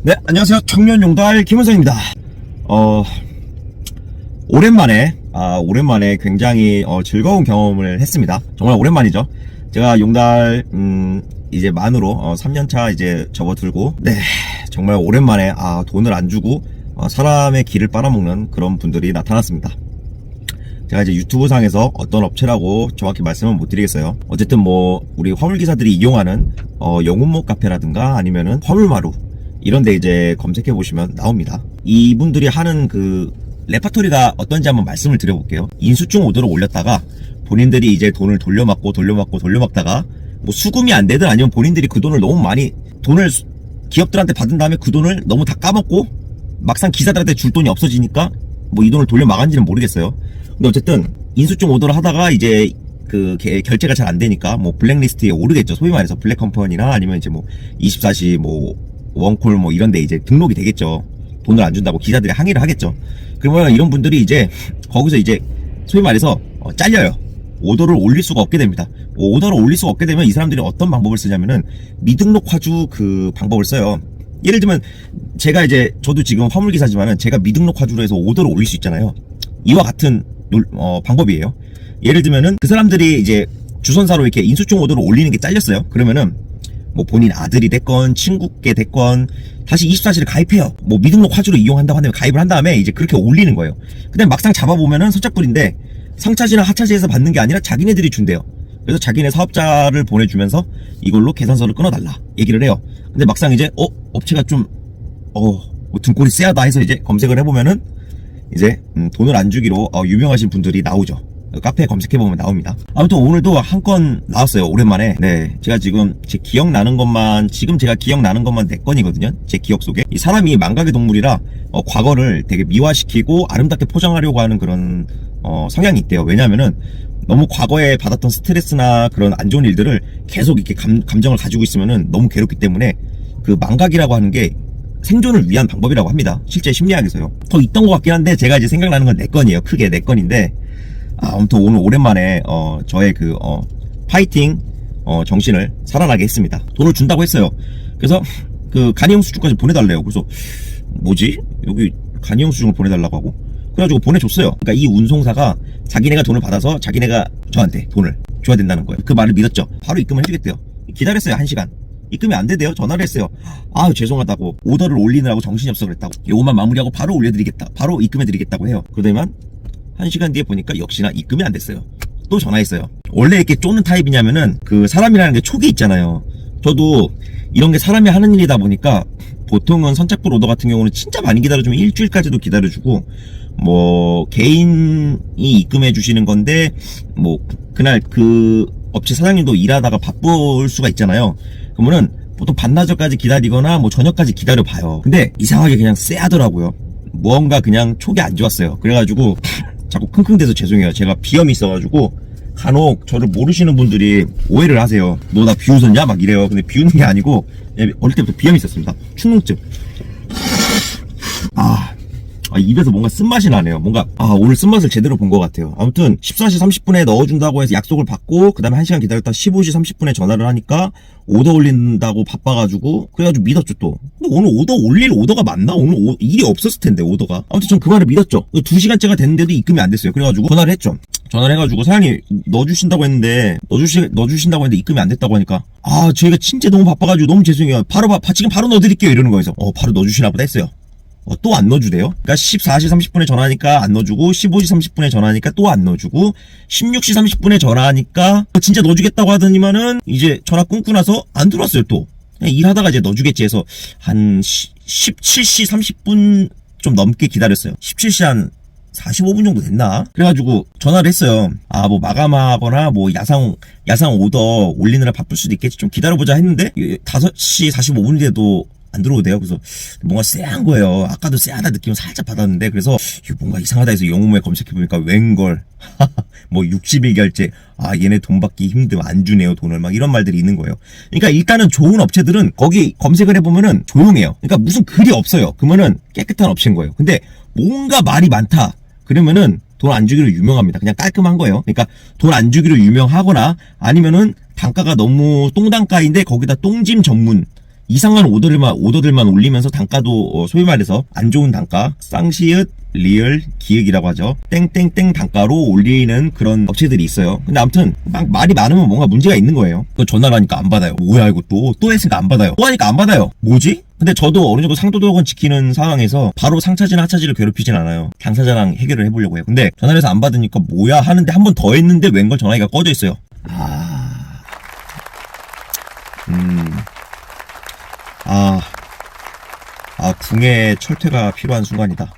네, 안녕하세요. 청년용달 김은성입니다. 오랜만에 굉장히 즐거운 경험을 했습니다. 정말 오랜만이죠. 제가 용달 이제 만으로 3년차 이제 접어들고, 네, 정말 오랜만에 돈을 안 주고 사람의 기를 빨아먹는 그런 분들이 나타났습니다. 제가 이제 유튜브상에서 어떤 업체라고 정확히 말씀은 못 드리겠어요. 어쨌든 뭐 우리 화물기사들이 이용하는 영혼모 카페라든가 아니면은 화물마루 이런데 이제 검색해 보시면 나옵니다. 이분들이 하는 그 레파토리가 어떤지 한번 말씀을 드려볼게요. 인수증 오더를 올렸다가 본인들이 이제 돈을 돌려막다가 뭐 수금이 안 되든 아니면 본인들이 그 돈을 너무 많이 기업들한테 받은 다음에 그 돈을 너무 다 까먹고 막상 기사들한테 줄 돈이 없어지니까 뭐 이 돈을 돌려막았는지는 모르겠어요. 근데 어쨌든 인수증 오더를 하다가 이제 그 결제가 잘 안 되니까 뭐 블랙리스트에 오르겠죠. 소위 말해서 블랙컴퍼니나 아니면 이제 뭐 24시 뭐 원콜 뭐 이런데 이제 등록이 되겠죠. 돈을 안 준다고 기사들이 항의를 하겠죠. 그러면 이런 분들이 이제 거기서 이제 소위 말해서 잘려요. 오더를 올릴 수가 없게 됩니다. 오더를 올릴 수가 없게 되면 이 사람들이 어떤 방법을 쓰냐면은 미등록 화주 그 방법을 써요. 예를 들면 제가 이제 저도 지금 화물기사지만은 제가 미등록 화주로 해서 오더를 올릴 수 있잖아요. 이와 같은 방법이에요. 예를 들면은 그 사람들이 이제 주선사로 이렇게 인수증 오더를 올리는 게 잘렸어요. 그러면은 뭐 본인 아들이 됐건 친구께 됐건 다시 24시를 가입해요. 뭐 미등록 화주로 이용한다고 한다면 가입을 한 다음에 이제 그렇게 올리는 거예요. 근데 막상 잡아보면은 선착불인데 상차지나 하차지에서 받는 게 아니라 자기네들이 준대요. 그래서 자기네 사업자를 보내주면서 이걸로 계산서를 끊어달라 얘기를 해요. 근데 막상 이제 업체가 좀 뭐 등골이 쎄하다 해서 이제 검색을 해보면은 이제 돈을 안 주기로 유명하신 분들이 나오죠. 카페에 검색해보면 나옵니다. 아무튼 오늘도 한 건 나왔어요. 오랜만에. 네, 제가 지금 제가 기억나는 것만 4건이거든요. 제 기억 속에. 이 사람이 망각의 동물이라 과거를 되게 미화시키고 아름답게 포장하려고 하는 그런 성향이 있대요. 왜냐하면은 너무 과거에 받았던 스트레스나 그런 안 좋은 일들을 계속 이렇게 감정을 가지고 있으면은 너무 괴롭기 때문에 그 망각이라고 하는 게 생존을 위한 방법이라고 합니다. 실제 심리학에서요. 더 있던 것 같긴 한데 제가 이제 생각나는 건 4건이에요. 크게 4건인데 아무튼 오늘 오랜만에 저의 그 파이팅 정신을 살아나게 했습니다. 돈을 준다고 했어요. 그래서 그 간이영수증까지 보내달래요. 그래서 뭐지? 여기 간이영수증을 보내달라고 하고 그래가지고 보내줬어요. 그러니까 이 운송사가 자기네가 돈을 받아서 자기네가 저한테 돈을 줘야 된다는 거예요. 그 말을 믿었죠. 바로 입금을 해주겠대요. 기다렸어요. 1시간. 입금이 안 되대요. 전화를 했어요. 죄송하다고 오더를 올리느라고 정신이 없어 그랬다고. 요것만 마무리하고 바로 올려드리겠다. 바로 입금해드리겠다고 해요. 그러더니만 1시간 뒤에 보니까 역시나 입금이 안 됐어요. 또 전화했어요. 원래 이렇게 쫓는 타입이냐면은 그 사람이라는 게 촉이 있잖아요. 저도 이런 게 사람이 하는 일이다 보니까 보통은 선착불 오더 같은 경우는 진짜 많이 기다려주면 일주일까지도 기다려주고 뭐 개인이 입금해 주시는 건데 뭐 그날 그 업체 사장님도 일하다가 바쁠 수가 있잖아요. 그러면은 보통 반나절까지 기다리거나 뭐 저녁까지 기다려봐요. 근데 이상하게 그냥 쎄하더라고요. 뭔가 그냥 촉이 안 좋았어요. 그래가지고 자꾸 킁킁대서 죄송해요. 제가 비염이 있어가지고 간혹 저를 모르시는 분들이 오해를 하세요. 너 나 비웃었냐? 막 이래요. 근데 비웃는 게 아니고 어릴 때부터 비염이 있었습니다. 축농증. 입에서 뭔가 쓴맛이 나네요. 뭔가 오늘 쓴맛을 제대로 본 것 같아요. 아무튼 14시 30분에 넣어준다고 해서 약속을 받고 그 다음에 1시간 기다렸다 15시 30분에 전화를 하니까 오더 올린다고 바빠가지고 그래가지고 믿었죠 또. 근데 오늘 오더 올릴 오더가 맞나? 오늘 일이 없었을 텐데 오더가. 아무튼 전 그 말을 믿었죠. 2시간째가 됐는데도 입금이 안 됐어요. 그래가지고 전화를 했죠. 전화를 해가지고 사장님 넣어주신다고 했는데 입금이 안 됐다고 하니까 저희가 진짜 너무 바빠가지고 너무 죄송해요. 지금 바로 넣어드릴게요 이러는 거예요. 바로 넣어주시나 보다 했어요. 또 안 넣어주대요. 그러니까 14시 30분에 전화하니까 안 넣어주고 15시 30분에 전화하니까 또 안 넣어주고 16시 30분에 전화하니까 진짜 넣어주겠다고 하더니만은 이제 전화 끊고 나서 안 들어왔어요. 또 일하다가 이제 넣어주겠지 해서 한 17시 30분 좀 넘게 기다렸어요. 17시 한 45분 정도 됐나? 그래가지고 전화를 했어요. 뭐 마감하거나 뭐 야상 오더 올리느라 바쁠 수도 있겠지. 좀 기다려보자 했는데 5시 45분이 돼도 안 들어오대요. 그래서 뭔가 쎄한 거예요. 아까도 쎄하다 느낌을 살짝 받았는데 그래서 뭔가 이상하다 해서 영웅에 검색해보니까 웬걸 뭐 60일 결제 얘네 돈 받기 힘들면 안 주네요 돈을 막 이런 말들이 있는 거예요. 그러니까 일단은 좋은 업체들은 거기 검색을 해보면은 조용해요. 그러니까 무슨 글이 없어요. 그러면은 깨끗한 업체인 거예요. 근데 뭔가 말이 많다 그러면은 돈 안 주기로 유명합니다. 그냥 깔끔한 거예요. 그러니까 돈 안 주기로 유명하거나 아니면은 단가가 너무 똥단가인데 거기다 똥짐 전문 이상한 오더들만 올리면서 단가도 소위 말해서 안 좋은 단가, 쌍시읒, 리을, 기획이라고 하죠. 땡땡땡 단가로 올리는 그런 업체들이 있어요. 근데 아무튼 막 말이 많으면 뭔가 문제가 있는 거예요. 그 전화를 하니까 안 받아요. 뭐야 이거 또 했으니까 안 받아요. 또 하니까 안 받아요. 뭐지? 근데 저도 어느 정도 상도덕은 지키는 상황에서 바로 상차지나 하차지를 괴롭히진 않아요. 당사자랑 해결을 해보려고 해요. 근데 전화를 해서 안 받으니까 뭐야 하는데 한 번 더 했는데 웬걸 전화기가 꺼져 있어요. 궁의 철퇴가 필요한 순간이다.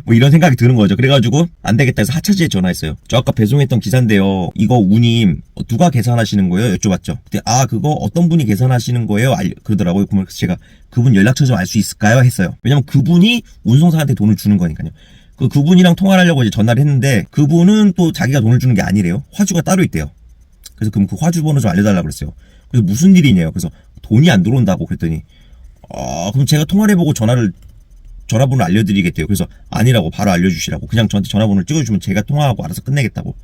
뭐 이런 생각이 드는 거죠. 그래가지고 안 되겠다 해서 하차지에 전화했어요. 저 아까 배송했던 기사인데요. 이거 운임 누가 계산하시는 거예요? 여쭤봤죠. 근데 그거 어떤 분이 계산하시는 거예요? 그러더라고요. 그러면 제가 그분 연락처 좀 알 수 있을까요? 했어요. 왜냐면 그분이 운송사한테 돈을 주는 거니까요. 그분이랑 통화를 하려고 이제 전화를 했는데 그분은 또 자기가 돈을 주는 게 아니래요. 화주가 따로 있대요. 그래서 그럼 그 화주 번호 좀 알려달라고 그랬어요. 그래서 무슨 일이냐요. 그래서 돈이 안 들어온다고 그랬더니 그럼 제가 통화를 해보고 전화번호 알려드리겠대요. 그래서 아니라고 바로 알려주시라고. 그냥 저한테 전화번호를 찍어주시면 제가 통화하고 알아서 끝내겠다고.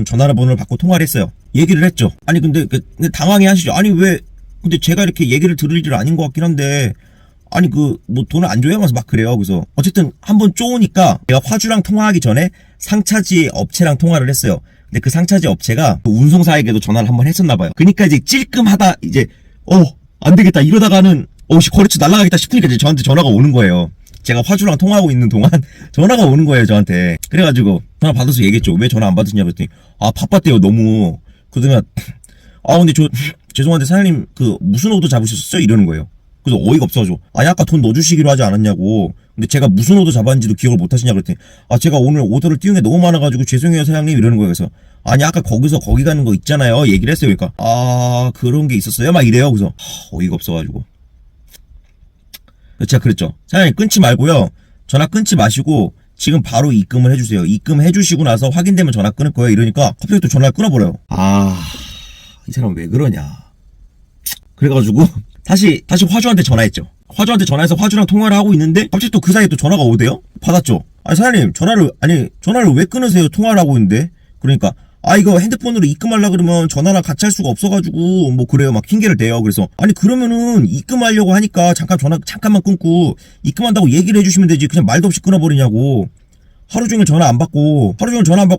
전화번호를 받고 통화를 했어요. 얘기를 했죠. 아니 근데 당황해 하시죠. 아니 왜 근데 제가 이렇게 얘기를 들을 일 아닌 것 같긴 한데 아니 뭐 돈을 안 줘요? 하면서 막 그래요. 그래서 어쨌든 한번 쪼으니까 제가 화주랑 통화하기 전에 상차지 업체랑 통화를 했어요. 근데 그 상차지 업체가 그 운송사에게도 전화를 한번 했었나 봐요. 그러니까 이제 찔끔하다 이제 안 되겠다 이러다가는 거래처 날아가겠다 싶으니까 이제 저한테 전화가 오는 거예요. 제가 화주랑 통화하고 있는 동안 전화가 오는 거예요, 저한테. 그래가지고 전화 받아서 얘기했죠. 왜 전화 안 받으시냐고 그랬더니 바빴대요, 너무. 그러면 근데 죄송한데 사장님 무슨 오더 잡으셨어요? 이러는 거예요. 그래서 어이가 없어가지고 아까 돈 넣어주시기로 하지 않았냐고. 근데 제가 무슨 오더 잡았는지도 기억을 못 하시냐고 그랬더니 제가 오늘 오더를 띄운 게 너무 많아가지고 죄송해요 사장님 이러는 거예요. 그래서 아까 거기 가는 거 있잖아요 얘기를 했어요. 그러니까 그런 게 있었어요? 막 이래요. 그래서 어이가 없어가지고 제가 그랬죠. 사장님 끊지 말고요. 전화 끊지 마시고 지금 바로 입금을 해주세요. 입금해주시고 나서 확인되면 전화 끊을 거예요. 이러니까 갑자기 또 전화를 끊어버려요. 이 사람 왜 그러냐. 그래가지고 다시 화주한테 전화했죠. 화주한테 전화해서 화주랑 통화를 하고 있는데 갑자기 또 그 사이에 또 전화가 오대요. 받았죠. 사장님 전화를 왜 끊으세요? 통화를 하고 있는데. 그러니까 이거 핸드폰으로 입금하려고 그러면 전화랑 같이 할 수가 없어가지고 뭐 그래요. 막 핑계를 대요. 그래서 그러면은 입금하려고 하니까 잠깐만 끊고 입금한다고 얘기를 해주시면 되지 그냥 말도 없이 끊어버리냐고. 하루 종일 전화 안 받고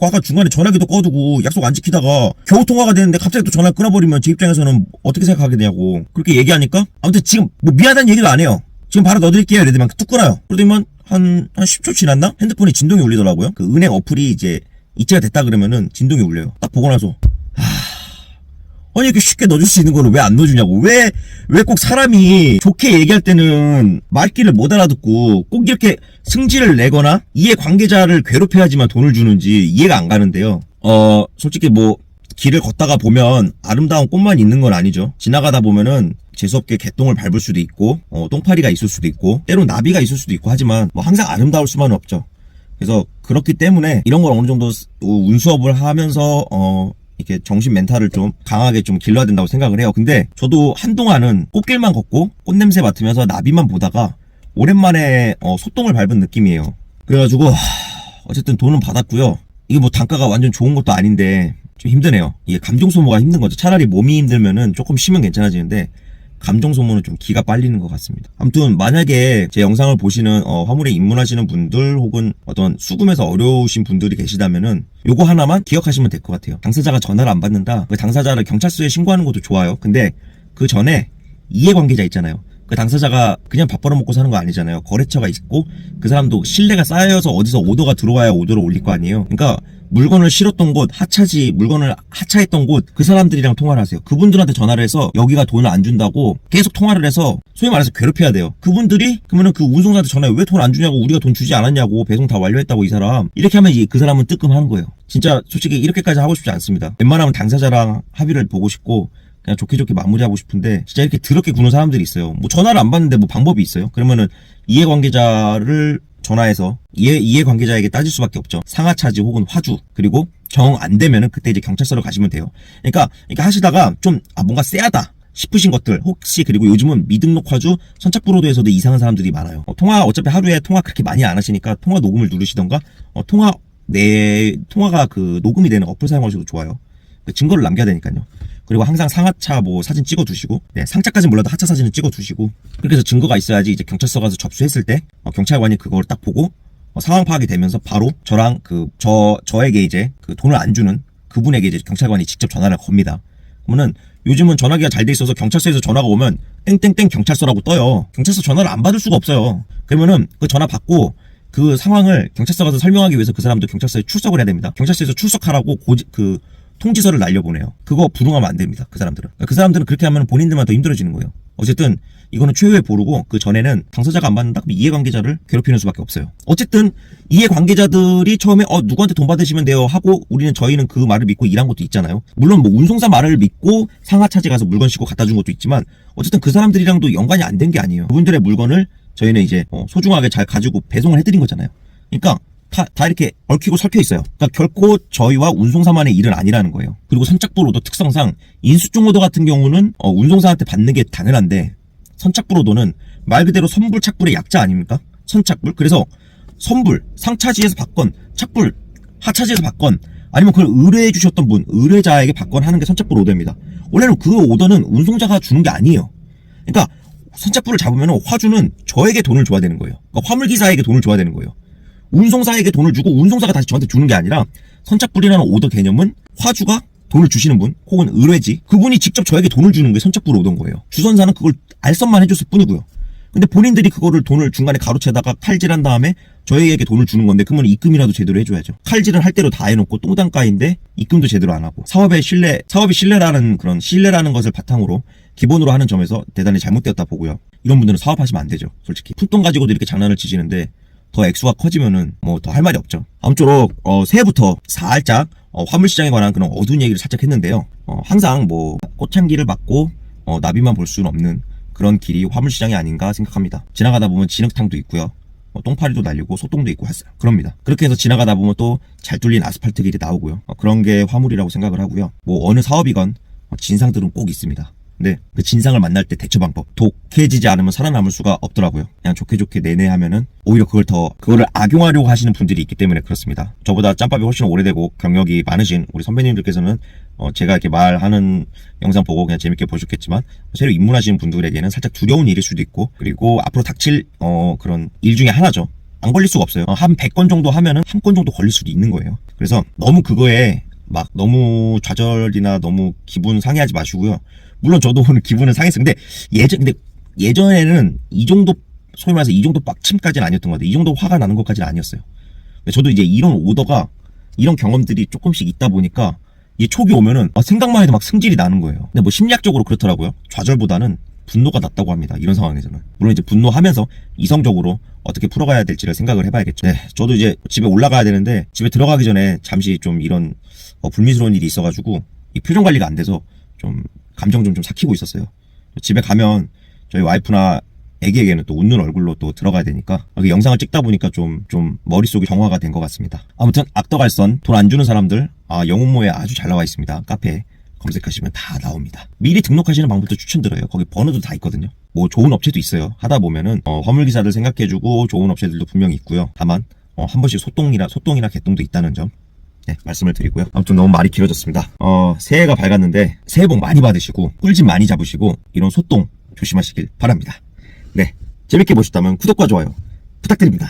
아까 중간에 전화기도 꺼두고 약속 안 지키다가 겨우 통화가 되는데 갑자기 또 전화를 끊어버리면 제 입장에서는 어떻게 생각하게 되냐고. 그렇게 얘기하니까 아무튼 지금 뭐 미안하다는 얘기도 안 해요. 지금 바로 넣어드릴게요. 이러더니 뚝 끊어요. 그러더니만 한 10초 지났나? 핸드폰이 진동이 울리더라고요. 그 은행 어플이 이제 이체가 됐다 그러면은 진동이 울려요. 딱 보고 나서 아니 이렇게 쉽게 넣어줄 수 있는 거를 왜 안 넣어주냐고. 왜 꼭 사람이 좋게 얘기할 때는 말귀를 못 알아듣고 꼭 이렇게 승질을 내거나 이해관계자를 괴롭혀야지만 돈을 주는지 이해가 안 가는데요. 솔직히 뭐 길을 걷다가 보면 아름다운 꽃만 있는 건 아니죠. 지나가다 보면은 재수없게 개똥을 밟을 수도 있고 똥파리가 있을 수도 있고 때론 나비가 있을 수도 있고 하지만 뭐 항상 아름다울 수만은 없죠. 그래서 그렇기 때문에 이런 걸 어느 정도 운수업을 하면서 이렇게 정신 멘탈을 좀 강하게 좀 길러야 된다고 생각을 해요. 근데 저도 한동안은 꽃길만 걷고 꽃냄새 맡으면서 나비만 보다가 오랜만에 소똥을 밟은 느낌이에요. 그래가지고 어쨌든 돈은 받았고요. 이게 뭐 단가가 완전 좋은 것도 아닌데 좀 힘드네요. 이게 감정 소모가 힘든 거죠. 차라리 몸이 힘들면은 조금 쉬면 괜찮아지는데 감정 소모는 좀 기가 빨리는 것 같습니다. 아무튼 만약에 제 영상을 보시는 화물에 입문하시는 분들 혹은 어떤 수금에서 어려우신 분들이 계시다면은 요거 하나만 기억하시면 될 것 같아요. 당사자가 전화를 안 받는다. 그 당사자를 경찰서에 신고하는 것도 좋아요. 근데 그 전에 이해관계자 있잖아요. 그 당사자가 그냥 밥 벌어먹고 사는 거 아니잖아요. 거래처가 있고 그 사람도 신뢰가 쌓여서 어디서 오더가 들어와야 오더를 올릴 거 아니에요. 그러니까 물건을 실었던 곳, 물건을 하차했던 곳 그 사람들이랑 통화를 하세요. 그분들한테 전화를 해서 여기가 돈을 안 준다고 계속 통화를 해서 소위 말해서 괴롭혀야 돼요. 그분들이 그러면은 그 운송사한테 전화해 왜 돈 안 주냐고 우리가 돈 주지 않았냐고 배송 다 완료했다고 이 사람 이렇게 하면 그 사람은 뜨끔하는 거예요. 진짜 솔직히 이렇게까지 하고 싶지 않습니다. 웬만하면 당사자랑 합의를 보고 싶고 그냥 좋게 마무리하고 싶은데 진짜 이렇게 더럽게 구는 사람들이 있어요. 뭐 전화를 안 받는데 뭐 방법이 있어요? 그러면은 이해관계자를 전화해서 이해관계자에게 따질 수밖에 없죠. 상하차지 혹은 화주 그리고 정 안 되면은 그때 이제 경찰서로 가시면 돼요. 그러니까 이렇게 하시다가 좀 뭔가 쎄하다 싶으신 것들 혹시 그리고 요즘은 미등록 화주 선착브로드에서도 이상한 사람들이 많아요. 통화 어차피 하루에 통화 그렇게 많이 안 하시니까 통화 녹음을 누르시던가 통화가 그 녹음이 되는 어플 사용하셔도 좋아요. 그 증거를 남겨야 되니까요. 그리고 항상 상하차 뭐 사진 찍어 두시고, 네, 상차까지는 몰라도 하차 사진은 찍어 두시고, 그렇게 해서 증거가 있어야지 이제 경찰서 가서 접수했을 때 경찰관이 그걸 딱 보고 상황 파악이 되면서 바로 저랑 저에게 이제 그 돈을 안 주는 그분에게 이제 경찰관이 직접 전화를 겁니다. 그러면은 요즘은 전화기가 잘 돼 있어서 경찰서에서 전화가 오면 땡땡땡 경찰서라고 떠요. 경찰서 전화를 안 받을 수가 없어요. 그러면은 그 전화 받고 그 상황을 경찰서 가서 설명하기 위해서 그 사람도 경찰서에 출석을 해야 됩니다. 경찰서에서 출석하라고 그 통지서를 날려보내요. 그거 불응하면 안 됩니다. 그 사람들은. 그 사람들은 그렇게 하면 본인들만 더 힘들어지는 거예요. 어쨌든 이거는 최후의 보루고, 그 전에는 당사자가 안 받는다? 그럼 이해관계자를 괴롭히는 수밖에 없어요. 어쨌든 이해관계자들이 처음에 누구한테 돈 받으시면 돼요 하고 저희는 그 말을 믿고 일한 것도 있잖아요. 물론 뭐 운송사 말을 믿고 상하차지 가서 물건 싣고 갖다 준 것도 있지만 어쨌든 그 사람들이랑도 연관이 안 된 게 아니에요. 그분들의 물건을 저희는 이제 소중하게 잘 가지고 배송을 해드린 거잖아요. 그러니까 다 이렇게 얽히고 설켜 있어요. 그러니까 결코 저희와 운송사만의 일은 아니라는 거예요. 그리고 선착불 오더 특성상 인수증 오더 같은 경우는 운송사한테 받는 게 당연한데, 선착불 오더는 말 그대로 선불 착불의 약자 아닙니까? 선착불. 그래서 선불 상차지에서 받건 착불 하차지에서 받건 아니면 그걸 의뢰해 주셨던 분 의뢰자에게 받건 하는 게 선착불 오더입니다. 원래는 그 오더는 운송자가 주는 게 아니에요. 그러니까 선착불을 잡으면 화주는 저에게 돈을 줘야 되는 거예요. 그러니까 화물기사에게 돈을 줘야 되는 거예요. 운송사에게 돈을 주고 운송사가 다시 저한테 주는 게 아니라, 선착불이라는 오더 개념은 화주가 돈을 주시는 분 혹은 의뢰지, 그분이 직접 저에게 돈을 주는 게 선착불 오더인 거예요. 주선사는 그걸 알선만 해줬을 뿐이고요. 근데 본인들이 그거를 돈을 중간에 가로채다가 칼질한 다음에 저희에게 돈을 주는 건데, 그러면 입금이라도 제대로 해줘야죠. 칼질은 할 대로 다 해놓고 똥단가인데 입금도 제대로 안 하고, 사업이 신뢰라는 것을 바탕으로 기본으로 하는 점에서 대단히 잘못되었다 보고요. 이런 분들은 사업하시면 안 되죠. 솔직히 푼돈 가지고도 이렇게 장난을 치시는데 더 액수가 커지면은 뭐 더 할 말이 없죠. 아무쪼록 새해부터 살짝 화물시장에 관한 그런 어두운 얘기를 살짝 했는데요. 항상 뭐 꽃향기를 맡고 나비만 볼 수는 없는 그런 길이 화물시장이 아닌가 생각합니다. 지나가다 보면 진흙탕도 있고요. 똥파리도 날리고 소똥도 있고 그럽니다. 그렇게 해서 지나가다 보면 또 잘 뚫린 아스팔트 길이 나오고요. 그런 게 화물이라고 생각을 하고요. 뭐 어느 사업이건 진상들은 꼭 있습니다. 근데 그 진상을 만날 때 대처 방법, 독해지지 않으면 살아남을 수가 없더라고요. 그냥 좋게 내내 하면은 오히려 그거를 악용하려고 하시는 분들이 있기 때문에 그렇습니다. 저보다 짬밥이 훨씬 오래되고 경력이 많으신 우리 선배님들께서는 제가 이렇게 말하는 영상 보고 그냥 재밌게 보셨겠지만, 새로 입문하시는 분들에게는 살짝 두려운 일일 수도 있고, 그리고 앞으로 닥칠 그런 일 중에 하나죠. 안 걸릴 수가 없어요. 한 100건 정도 하면은 한 건 정도 걸릴 수도 있는 거예요. 그래서 너무 그거에 막 너무 좌절이나 너무 기분 상해하지 마시고요. 물론 저도 오늘 기분은 상했어요. 근데 예전에는 이 정도, 소위 말해서 이 정도 빡침까지는 아니었던 것 같아요. 이 정도 화가 나는 것까지는 아니었어요. 근데 저도 이제 이런 경험들이 조금씩 있다 보니까 이 촉이 오면은 생각만 해도 막 승질이 나는 거예요. 근데 뭐 심리학적으로 그렇더라고요. 좌절보다는 분노가 낫다고 합니다. 이런 상황에서는. 물론 이제 분노하면서 이성적으로 어떻게 풀어가야 될지를 생각을 해봐야겠죠. 네, 저도 이제 집에 올라가야 되는데, 집에 들어가기 전에 잠시 좀 이런 불미스러운 일이 있어가지고 이 표정 관리가 안 돼서 좀 감정 좀 삭히고 있었어요. 집에 가면 저희 와이프나 애기에게는 또 웃는 얼굴로 또 들어가야 되니까 영상을 찍다 보니까 좀 머릿속이 정화가 된 것 같습니다. 아무튼 악덕알선 돈 안 주는 사람들 영혼모에 아주 잘 나와 있습니다. 카페에 검색하시면 다 나옵니다. 미리 등록하시는 방법도 추천드려요. 거기 번호도 다 있거든요. 뭐 좋은 업체도 있어요. 하다 보면은 화물기사들 생각해주고 좋은 업체들도 분명히 있고요. 다만 한 번씩 소똥이나 개똥도 있다는 점, 네, 말씀을 드리고요. 아무튼 너무 말이 길어졌습니다. 새해가 밝았는데 새해 복 많이 받으시고 꿀집 많이 잡으시고 이런 소똥 조심하시길 바랍니다. 네, 재밌게 보셨다면 구독과 좋아요 부탁드립니다.